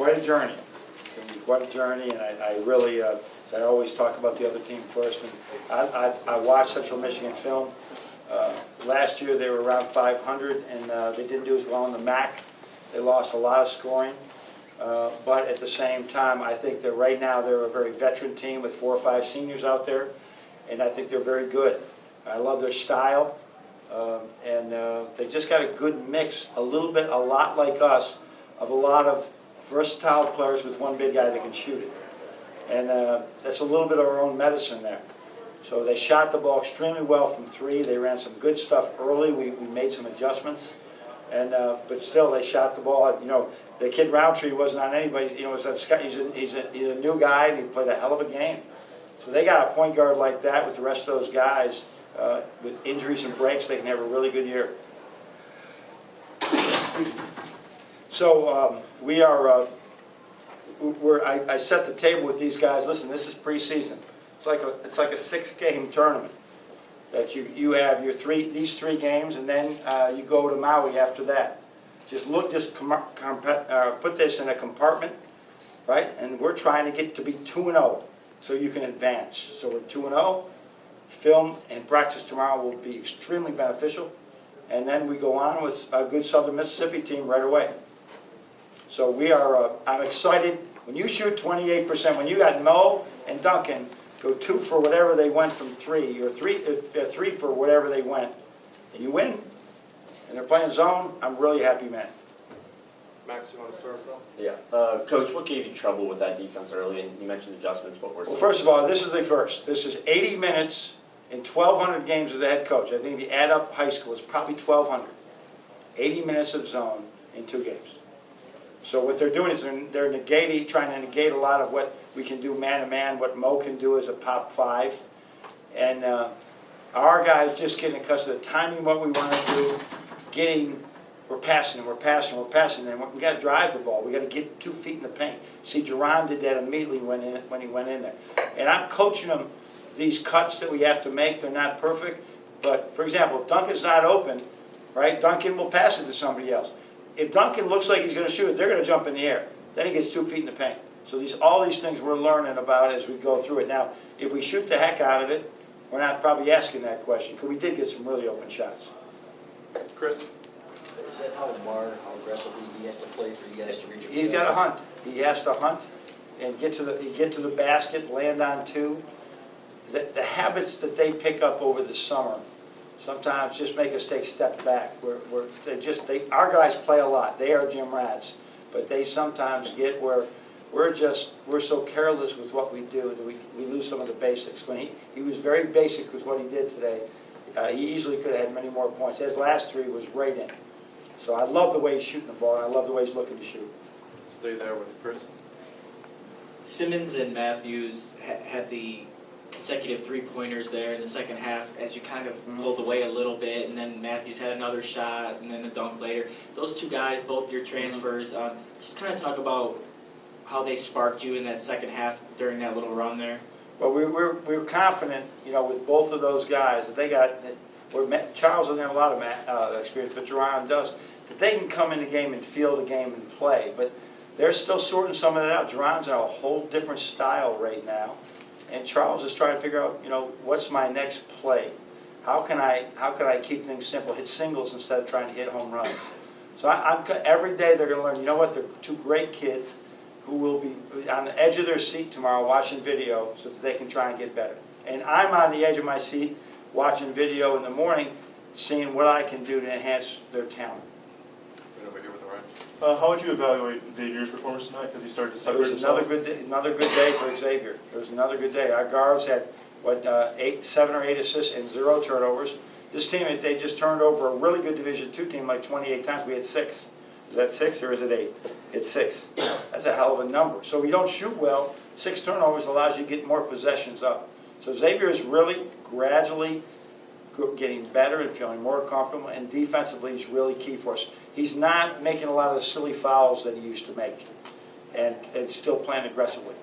quite a journey. It's going to be quite a journey, and I really, I always talk about the other team first. And I watched Central Michigan film. Last year they were around 500, and they didn't do as well in the MAC. They lost a lot of scoring. But at the same time, I think that right now they're a very veteran team with 4 or 5 seniors out there, and I think they're very good. I love their style, and they just got a good mix, a lot like us, of a lot of versatile players with one big guy that can shoot it. And that's a little bit of our own medicine there. So they shot the ball extremely well from 3. They ran some good stuff early. We made some adjustments, and but still they shot the ball. You know, the kid Roundtree wasn't on anybody. You know, he's a new guy, and he played a hell of a game. So they got a point guard like that with the rest of those guys. With injuries and breaks, they can have a really good year. So we are. I set the table with these guys. Listen, this is preseason. It's like a 6-game tournament that you have these 3 games, and then you go to Maui after that. Just put this in a compartment, right? And we're trying to get to be 2-0 so you can advance. So we're 2-0. Film and practice tomorrow will be extremely beneficial, and then we go on with a good Southern Mississippi team right away. So we are. I'm excited. When you shoot 28%, when you got Mo and Duncan go 2 for whatever they went from 3, or 3 for whatever they went, and you win, and they're playing zone, I'm really happy, man. Max, you want to start? Yeah. Coach, what gave you trouble with that defense early? And you mentioned adjustments. What were some? Well, first of all, this is the first. This is 80 minutes in 1,200 games as a head coach. I think if you add up high school, it's probably 1,200. 80 minutes of zone in 2 games. So what they're doing is they're trying to negate a lot of what we can do man-to-man, what Mo can do as a pop 5. And our guys just getting accustomed to timing what we want to do, we're passing, and we got to drive the ball. We got to get 2 feet in the paint. See, Jerron did that immediately when he went in there. And I'm coaching them these cuts that we have to make. They're not perfect, but for example, if Duncan's not open, right, Duncan will pass it to somebody else. If Duncan looks like he's going to shoot it, they're going to jump in the air. Then he gets 2 feet in the paint. So all these things we're learning about as we go through it. Now, if we shoot the heck out of it, we're not probably asking that question, because we did get some really open shots. Chris? Is that how aggressively he has to play for you guys to reach? He's got to hunt. He has to hunt and get to the basket, land on 2. The habits that they pick up over the summer sometimes just make us take steps back. Our guys play a lot. They are gym rats, but they sometimes get where we're so careless with what we do that we lose some of the basics. When he was very basic with what he did today, he easily could have had many more points. His last 3 was right in. So I love the way he's shooting the ball, and I love the way he's looking to shoot. Stay there with Chris. Simmons and Matthews had the consecutive 3-pointers there in the second half as you kind of pulled away a little bit, and then Matthews had another shot and then a dunk later. Those 2 guys, both your transfers, just kind of talk about how they sparked you in that second half during that little run there. Well, we're confident, you know, with both of those guys that they got. Charles doesn't have a lot of experience, but Jerron does. That they can come in the game and feel the game and play, but they're still sorting some of that out. Jerron's in a whole different style right now. And Charles is trying to figure out, you know, what's my next play? How can I keep things simple? Hit singles instead of trying to hit home runs. So every day they're going to learn. You know what? They're 2 great kids who will be on the edge of their seat tomorrow watching video so that they can try and get better. And I'm on the edge of my seat watching video in the morning, seeing what I can do to enhance their talent. Right over here with the right. How would you evaluate Xavier's performance tonight? Because he started to separate himself. Another good day for Xavier. It was another good day. Our guards had 7 or 8 assists and 0 turnovers. This team, they just turned over a really good Division II team like 28 times. We had 6. Is that 6 or is it 8? It's 6. That's a hell of a number. So if you don't shoot well, 6 turnovers allows you to get more possessions up. So Xavier is really gradually getting better and feeling more comfortable, and defensively he's really key for us. He's not making a lot of the silly fouls that he used to make, and still playing aggressively.